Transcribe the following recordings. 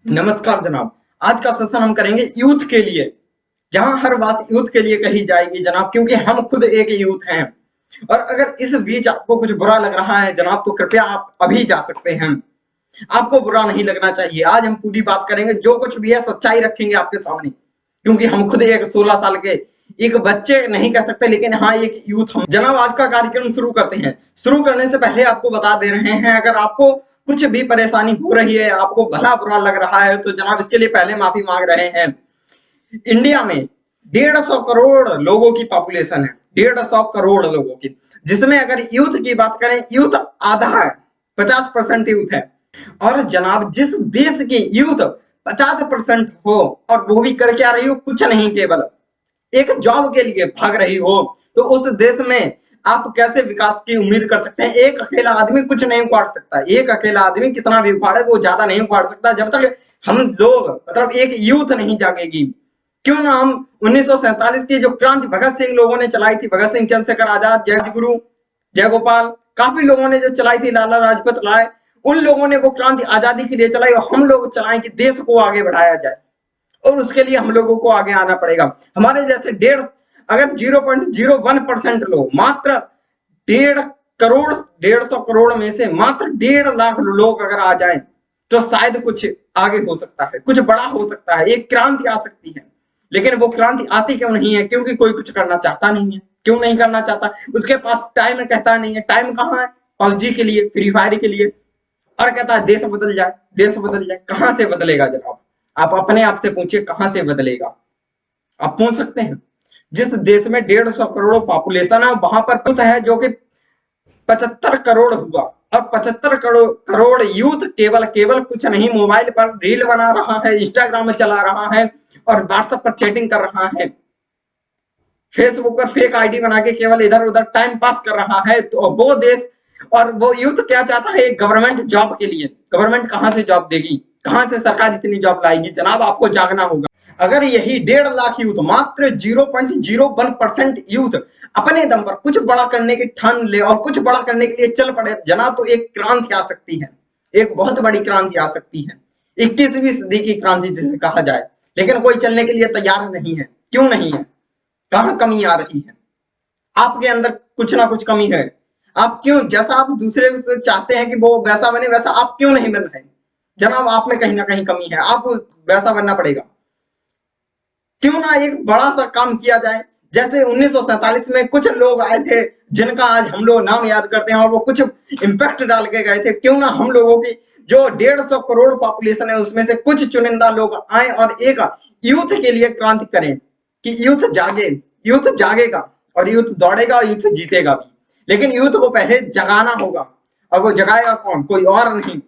नमस्कार जनाब। आज का सेशन हम करेंगे यूथ के लिए, जहां हर बात यूथ के लिए कही जाएगी जनाब, क्योंकि हम खुद एक यूथ हैं। और अगर इस बीच आपको कुछ बुरा लग रहा है जनाब, तो कृपया आप अभी जा सकते हैं। आपको बुरा नहीं लगना चाहिए। आज हम पूरी बात करेंगे, जो कुछ भी है सच्चाई रखेंगे आपके सामने, क्योंकि हम खुद एक 16 साल के एक बच्चे नहीं कह सकते, लेकिन हाँ एक यूथ हम। जनाब आज का कार्यक्रम शुरू करते हैं। शुरू करने से पहले आपको बता दे रहे हैं, अगर आपको कुछ भी परेशानी हो रही है, आपको भला बुरा लग रहा है, तो जनाब इसके लिए पहले माफी मांग रहे हैं। इंडिया में 150 करोड़ लोगों की पॉपुलेशन है, 150 करोड़ लोगों की, जिसमें अगर यूथ की बात करें, यूथ आधा है, 50% यूथ है। और जनाब जिस देश की यूथ 50% हो, और वो भी करके आ रही हो कुछ नहीं, केवल एक जॉब के लिए भाग रही हो, तो उस देश में आप कैसे विकास की उम्मीद कर सकते हैं? एक अकेला आदमी कुछ नहीं उखाड़ सकता। एक अकेला आदमी कितना भी उखाड़े वो ज्यादा नहीं उखाड़ सकता, जब तक हम लोग मतलब एक यूथ नहीं जागेगी। क्यों ना हम 1947 की जो क्रांति भगत सिंह लोगों ने चलाई थी, भगत सिंह, चंद्रशेखर आजाद, जय गुरु, जय गोपाल, काफी लोगों ने जो चलाई थी, लाला लाजपत राय, उन लोगों ने वो क्रांति आजादी के लिए चलाई, और हम लोग चलाएं कि देश को आगे बढ़ाया जाए। और उसके लिए हम लोगों को आगे आना पड़ेगा। हमारे जैसे अगर 0.01% लोग, मात्र 1.5 करोड़, 150 करोड़ में से मात्र 1.5 लाख लोग अगर आ जाएं, तो शायद कुछ आगे हो सकता है, कुछ बड़ा हो सकता है, एक क्रांति आ सकती है। लेकिन वो क्रांति आती क्यों नहीं है? क्योंकि कोई कुछ करना चाहता नहीं है। क्यों नहीं करना चाहता? उसके पास टाइम कहता नहीं है। टाइम कहाँ है? पबजी के लिए, फ्री फायर के लिए। और कहता है देश बदल जाए, देश बदल जाए। कहां से बदलेगा जनाब? आप अपने आप से पूछिए, कहां से बदलेगा? आप पूछ सकते हैं? जिस देश में 150 करोड़ पॉपुलेशन है, वहां पर यूथ है जो कि 75 करोड़ हुआ, और 75 करोड़ यूथ केवल केवल कुछ नहीं, मोबाइल पर रील बना रहा है, इंस्टाग्राम में चला रहा है, और व्हाट्सएप पर चैटिंग कर रहा है, फेसबुक पर फेक आईडी बना के केवल इधर उधर टाइम पास कर रहा है। तो वो देश और वो यूथ क्या चाहता है? गवर्नमेंट जॉब के लिए। गवर्नमेंट कहां से जॉब देगी? कहां से सरकार इतनी जॉब लाएगी? जनाब आपको जागना होगा। अगर यही 1.5 लाख यूथ, मात्र 0.01% यूथ अपने दम पर कुछ बड़ा करने की ठान ले और कुछ बड़ा करने के लिए चल पड़े जनाब, तो एक क्रांति आ सकती है, एक बहुत बड़ी क्रांति आ सकती है, 21वीं सदी की क्रांति जिसे कहा जाए। लेकिन कोई चलने के लिए तैयार नहीं है। क्यों नहीं है? कहां कमी आ रही है? आपके अंदर कुछ ना कुछ कमी है। आप क्यों, जैसा आप दूसरे से चाहते हैं कि वो वैसा बने, वैसा आप क्यों नहीं बन रहे? जनाब आप में कहीं ना कहीं कमी है, आपको वैसा बनना पड़ेगा। क्यों ना एक बड़ा सा काम किया जाए, जैसे 1947 में कुछ लोग आए थे जिनका आज हम लोग नाम याद करते हैं, और वो कुछ इम्पैक्ट डाल के गए थे। क्यों ना हम लोगों की जो 150 करोड़ पॉपुलेशन है, उसमें से कुछ चुनिंदा लोग आए और एक यूथ के लिए क्रांति करें, कि यूथ जागे। यूथ जागेगा और यूथ दौड़ेगा और यूथ जीतेगा भी। लेकिन यूथ को पहले जगाना होगा, और वो जगाएगा कौन? कोई और नहीं।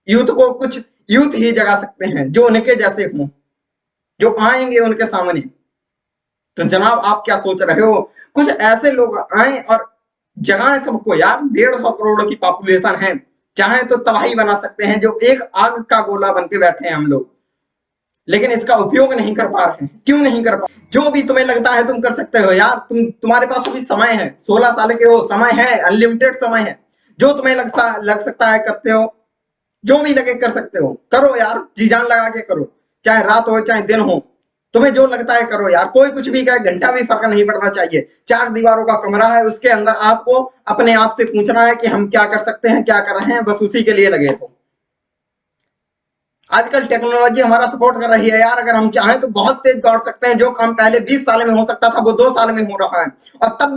यूथ को कुछ यूथ ही जगा सकते हैं जो उनके जैसे हों, जो आएंगे उनके सामने। तो जनाब आप क्या सोच रहे हो? कुछ ऐसे लोग आए और जगाएं सबको यार। 150 करोड़ की पॉपुलेशन है, चाहे तो तबाही बना सकते हैं, जो एक आग का गोला बन के बैठे हैं हम लोग। लेकिन इसका उपयोग नहीं कर पा रहे हैं। क्यों नहीं कर पा? जो भी तुम्हें लगता है तुम कर सकते हो यार। तुम्हारे पास अभी समय है, 16 साल के हो, समय है, अनलिमिटेड समय है। जो तुम्हें लग सकता है करते हो, जो भी लगे कर सकते हो, करो यार, जी जान लगा के करो। चाहे रात हो चाहे दिन हो, तुम्हें जो लगता है करो यार। कोई कुछ भी कहे, घंटा भी फर्क नहीं पड़ना चाहिए। 4 दीवारों का कमरा है, उसके अंदर आपको अपने आप से पूछना है कि हम क्या कर सकते हैं, क्या कर रहे हैं, बस उसी के लिए लगे हो। आजकल टेक्नोलॉजी हमारा सपोर्ट कर रही है यार। अगर हम चाहें तो बहुत तेज दौड़ सकते हैं। जो काम पहले 20 साल में हो सकता था, वो 2 साल में हो रहा है। और तब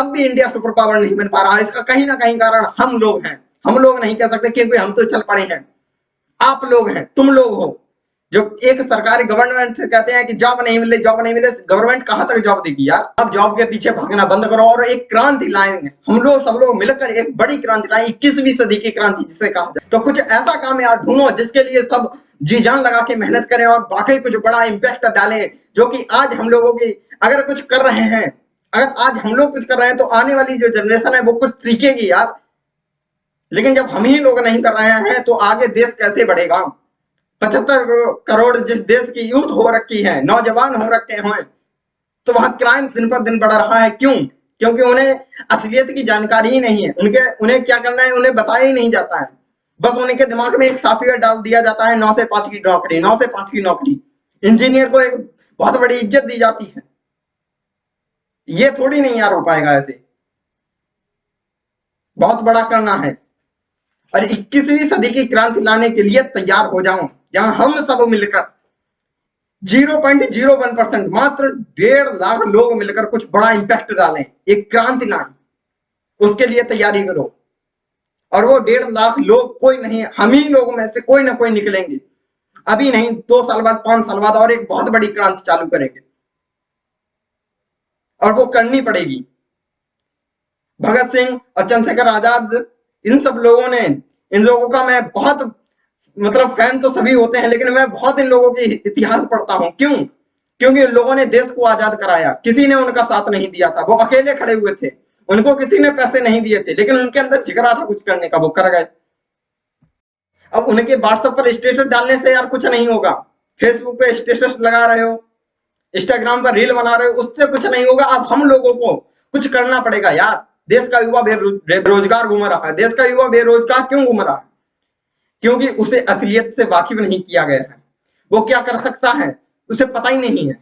भी इंडिया सुपर पावर नहीं बन पा रहा है। इसका कहीं ना कहीं कारण हम लोग हैं। हम लोग नहीं कह सकते, क्योंकि हम तो चल पड़े हैं। आप लोग हैं, तुम लोग हो, जो एक सरकारी गवर्नमेंट से कहते हैं कि जॉब नहीं मिले, जॉब नहीं मिले। गवर्नमेंट कहां तक जॉब देगी यार? अब जॉब के पीछे भागना बंद करो और एक क्रांति लाएंगे हम लोग, सब लोग मिलकर एक बड़ी क्रांति लाएं, 21वीं सदी की क्रांति जिसे कहा जाए। तो कुछ ऐसा काम यार ढूंढो जिसके लिए सब जी जान लगा के मेहनत करें, और वाकई कुछ बड़ा इम्पैक्ट डालें। जो कि आज हम लोगों की अगर कुछ कर रहे हैं, अगर आज हम लोग कुछ कर रहे हैं, तो आने वाली जो जनरेशन है वो कुछ सीखेगी यार। लेकिन जब हम ही लोग नहीं कर रहे हैं, तो आगे देश कैसे बढ़ेगा? 75 करोड़ जिस देश की यूथ हो रखी है, नौजवान हो रखे हैं, तो वहां क्राइम दिन पर दिन बढ़ रहा है। क्यों? क्योंकि उन्हें असलियत की जानकारी ही नहीं है। उन्हें क्या करना है उन्हें बताया ही नहीं जाता है। बस उन्हीं के दिमाग में एक सॉफ्टवेयर डाल दिया जाता है, 9 से 5 की नौकरी, 9 से 5 की नौकरी। इंजीनियर को एक बहुत बड़ी इज्जत दी जाती है। ये थोड़ी नहीं यार हो पाएगा ऐसे, बहुत बड़ा करना है। और 21वीं सदी की क्रांति लाने के लिए तैयार हो जाऊं, जहां हम सब मिलकर 0.01%, मात्र 1.5 लाख लोग मिलकर कुछ बड़ा इंपैक्ट डालें, एक क्रांति लाएं, उसके लिए तैयारी करो। और वो 1.5 लाख लोग कोई नहीं, हम ही लोगों में से कोई ना कोई निकलेंगे। अभी नहीं, 2 साल बाद, 5 साल बाद, और एक बहुत बड़ी क्रांति चालू करेंगे, और वो करनी पड़ेगी। भगत सिंह और चंद्रशेखर आजाद, इन सब लोगों ने, इन लोगों का मैं बहुत मतलब फैन तो सभी होते हैं, लेकिन मैं बहुत इन लोगों के इतिहास पढ़ता हूं। क्यों? क्योंकि इन लोगों ने देश को आजाद कराया, किसी ने उनका साथ नहीं दिया था, वो अकेले खड़े हुए थे, उनको किसी ने पैसे नहीं दिए थे, लेकिन उनके अंदर जिगरा था कुछ करने का, वो कर गए। अब उनके व्हाट्सएप पर स्टेटस डालने से यार कुछ नहीं होगा, फेसबुक पे स्टेटस लगा रहे हो, इंस्टाग्राम पर रील बना रहे हो, उससे कुछ नहीं होगा। अब हम लोगों को कुछ करना पड़ेगा यार। देश का युवा बेरोजगार घूम रहा है। देश का युवा बेरोजगार क्यों घूम रहा है? क्योंकि उसे असलियत से वाकिफ नहीं किया गया है। वो क्या कर सकता है उसे पता ही नहीं है।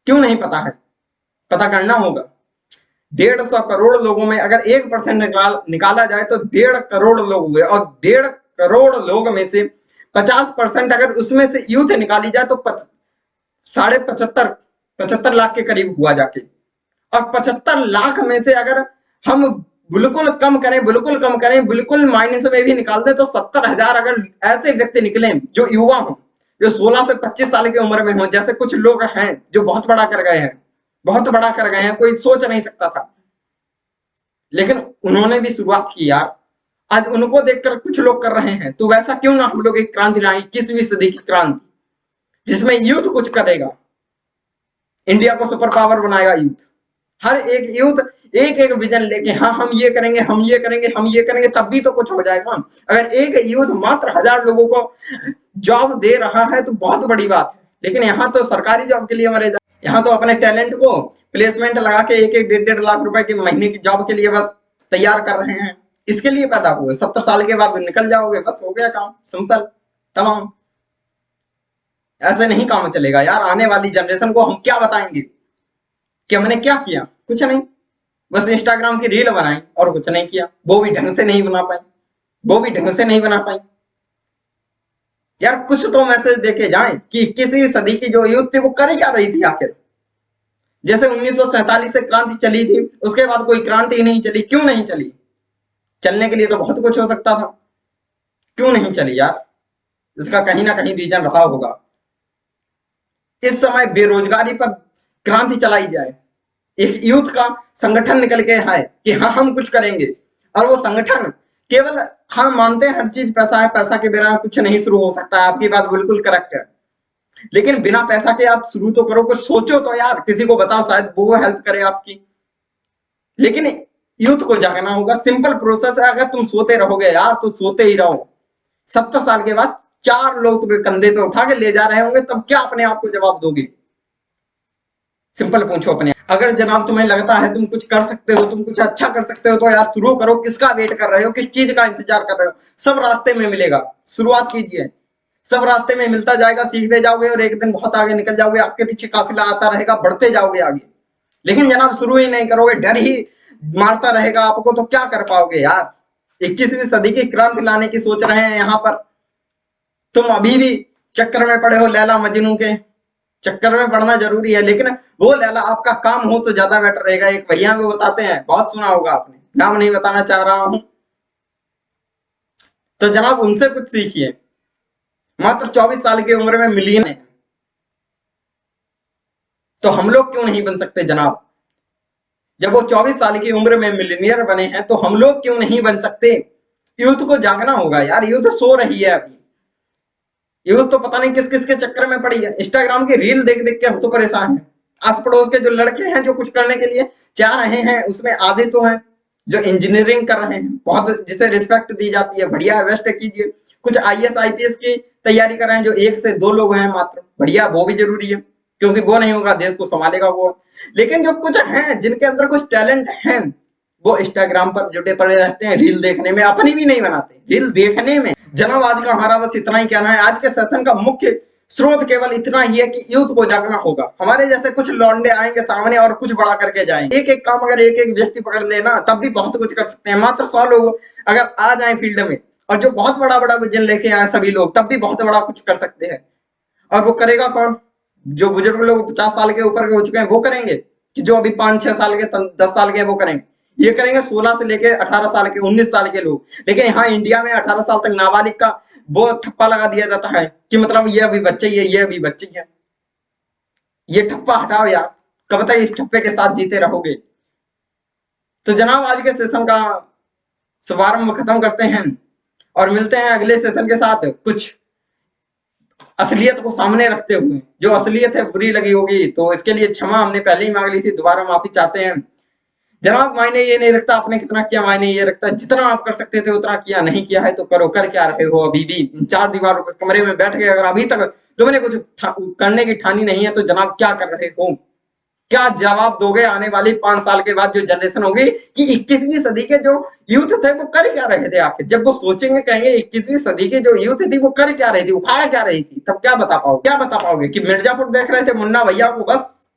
क्यों नहीं पता है? पता करना होगा। 150 करोड़ लोगों में अगर 1% निकाला जाए तो 1.5 करोड़ लोग हुए, और 1.5 करोड़ लोग में से 50% अगर उसमें से यूथ निकाली जाए तो 75 लाख के करीब हुआ जाके। और 75 लाख में से अगर हम बिल्कुल कम करें, बिल्कुल कम करें, बिल्कुल माइनस में भी निकाल दें तो 70,000 अगर ऐसे व्यक्ति निकले जो युवा हों, जो 16 से 25 साल की उम्र में हो, जैसे कुछ लोग हैं जो बहुत बड़ा कर गए हैं, बहुत बड़ा कर गए हैं, कोई सोच नहीं सकता था, लेकिन उन्होंने भी शुरुआत की यार। आज उनको देखकर कुछ लोग कर रहे हैं, तो वैसा क्यों ना हम लोग एक क्रांति लाएं, 21वीं सदी की क्रांति, जिसमें यूथ कुछ करेगा, इंडिया को सुपर पावर बनाएगा यूथ। हर एक यूथ एक एक विजन लेके, हाँ हम ये करेंगे, हम ये करेंगे, हम ये करेंगे, तब भी तो कुछ हो जाएगा। अगर एक यूथ मात्र 1000 लोगों को जॉब दे रहा है तो बहुत बड़ी बात है, लेकिन यहाँ तो सरकारी जॉब के लिए मरे जा, यहाँ तो अपने टैलेंट को प्लेसमेंट लगा के 1-1, 1.5 लाख रुपए की महीने की जॉब के लिए बस तैयार कर रहे हैं। इसके लिए पैदा हुए, 70 साल के बाद निकल जाओगे, बस हो गया काम, सिंपल तमाम। ऐसे नहीं काम चलेगा यार। आने वाली जनरेशन को हम क्या बताएंगे कि हमने क्या किया? कुछ नहीं, बस इंस्टाग्राम की रील बनाई और कुछ नहीं किया। वो भी ढंग से नहीं बना पाई, वो भी ढंग से नहीं बना पाई। यार कुछ तो मैसेज देके जाएं कि 21वीं सदी की जो यूथ थी वो कर क्या रही थी आखिर। जैसे 1947 से क्रांति चली थी, उसके बाद कोई क्रांति नहीं चली। क्यों नहीं चली? चलने के लिए तो बहुत कुछ हो सकता था, क्यों नहीं चली यार? इसका कहीं ना कहीं रीजन रहा होगा। इस समय बेरोजगारी पर क्रांति चलाई जाए, एक यूथ का संगठन निकल के है कि हाँ हम कुछ करेंगे, और वो संगठन केवल, हाँ मानते हैं हर चीज पैसा है, पैसा के बिना कुछ नहीं शुरू हो सकता है, आपकी बात बिल्कुल करेक्ट है, लेकिन बिना पैसा के आप शुरू तो करो, कुछ सोचो तो यार, किसी को बताओ, शायद वो हेल्प करे आपकी। लेकिन यूथ को जागना होगा, सिंपल प्रोसेस है। अगर तुम सोते रहोगे यार तो सोते ही रहो, 70 साल के बाद 4 लोग तुम्हें कंधे पे उठा के ले जा रहे होंगे, तब क्या अपने आप को जवाब दोगे? सिंपल पूछो अपने। अगर जनाब तुम्हें लगता है तुम कुछ कर सकते हो, तुम कुछ अच्छा कर सकते हो, तो यार शुरू करो। किसका वेट कर रहे हो? किस चीज का इंतजार कर रहे हो? सब रास्ते में मिलेगा, शुरुआत कीजिए। सब रास्ते में मिलता जाएगा, सीखते जाओगे और एक दिन बहुत आगे निकल जाओगे। आपके पीछे काफिला आता रहेगा, बढ़ते जाओगे आगे। लेकिन जनाब शुरू ही नहीं करोगे, डर ही मारता रहेगा आपको, तो क्या कर पाओगे यार? 21वीं सदी की क्रांति लाने की सोच रहे हैं यहाँ पर, तुम अभी भी चक्कर में पड़े हो, लैला मजनू के चक्कर में पड़ना जरूरी है, लेकिन वो लैला आपका काम हो तो ज्यादा बेटर रहेगा। एक भैया भी बताते हैं, बहुत सुना होगा आपने, नाम नहीं बताना चाह रहा हूं, तो जनाब उनसे कुछ सीखिए। मात्र 24 साल की उम्र में मिलियन है, तो हम लोग क्यों नहीं बन सकते जनाब? जब वो 24 साल की उम्र में मिलीनियर बने हैं, तो हम लोग क्यों नहीं बन सकते? यूथ को जागना होगा यार, यूथ सो रही है अभी। यूथ तो पता नहीं किस किस के चक्कर में पड़ी है। इंस्टाग्राम की रील देख देख के हम तो परेशान हैं। आस पड़ोस के जो लड़के हैं जो कुछ करने के लिए चाह रहे हैं, उसमें आधे तो हैं जो इंजीनियरिंग कर रहे हैं, बहुत जिसे रिस्पेक्ट दी जाती है, बढ़िया, बेस्ट कीजिए। कुछ आईएएस आईपीएस की तैयारी कर रहे हैं, जो 1 से 2 लोग हैं मात्र, बढ़िया, वो भी जरूरी है, क्योंकि वो नहीं होगा देश को संभालेगा वो। लेकिन जो कुछ हैं जिनके अंदर कुछ टैलेंट है, वो इंस्टाग्राम पर जुटे पड़े रहते हैं, रील देखने में, अपनी भी नहीं बनाते, रील देखने में। जनाब आज का हमारा बस इतना ही कहना है। आज के सेशन का मुख्य स्रोत केवल इतना ही है कि यूथ को जागना होगा। हमारे जैसे कुछ लौंडे आएंगे सामने और कुछ बड़ा करके जाएंगे। एक एक काम अगर एक एक व्यक्ति पकड़ लेना तब भी बहुत कुछ कर सकते हैं। मात्र 100 लोग अगर आ जाए फील्ड में और जो बहुत बड़ा बड़ा विजन लेके आए सभी लोग, तब भी बहुत बड़ा कुछ कर सकते हैं। और वो करेगा कौन? जो बुजुर्ग लोग 50 साल के ऊपर के हो चुके हैं वो करेंगे, कि जो अभी 5-6 साल के 10 साल के हैं वो करेंगे? ये करेंगे 16 से लेके 18 साल के 19 साल के लोग। लेकिन यहाँ इंडिया में 18 साल तक नाबालिग का वो ठप्पा लगा दिया जाता है कि मतलब ये अभी बच्चे ही है, ये अभी बच्ची है। ये ठप्पा हटाओ यार, कब तक इस ठप्पे के साथ जीते रहोगे? तो जनाब आज के सेशन का शुभारंभ खत्म करते हैं और मिलते हैं अगले सेशन के साथ कुछ असलियत को सामने रखते हुए। जो असलियत है बुरी लगी होगी तो इसके लिए क्षमा हमने पहले ही मांग ली थी, दोबारा माफी चाहते हैं। जनाब मायने ये नहीं रखता आपने कितना किया, मायने ये रखता जितना आप कर सकते थे उतना किया। नहीं किया है तो करो, कर क्या रहे हो? अभी भी इन 4 दीवारों के कमरे में बैठ के अगर अभी तक तुमने कुछ करने की ठानी नहीं है तो जनाब क्या कर रहे हो? क्या जवाब दोगे आने वाली 5 साल के बाद जो जनरेशन होगी कि 21वीं सदी के जो यूथ थे वो कर क्या रहे थे? आखिर जब वो सोचेंगे कहेंगे 21वीं सदी के जो यूथ थी वो कर क्या रही थी, उखाड़ा क्या रही थी, तब क्या बता पाओगे? क्या बता पाओगे कि मिर्जापुर देख रहे थे मुन्ना भैया को, बस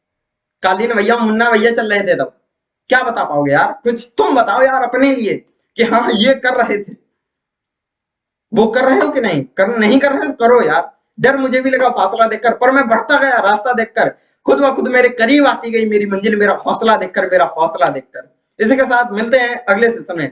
कालीन भैया मुन्ना भैया चल रहे थे तब? क्या बता पाओगे यार? कुछ तुम बताओ यार अपने लिए कि हाँ ये कर रहे थे। वो कर रहे हो कि नहीं? नहीं कर रहे हो तो करो यार। डर मुझे भी लगा फासला देखकर, पर मैं बढ़ता गया रास्ता देखकर। खुद ब खुद मेरे करीब आती गई मेरी मंजिल, मेरा हौसला देखकर, मेरा हौसला देखकर। इसी के साथ मिलते हैं अगले सेशन में।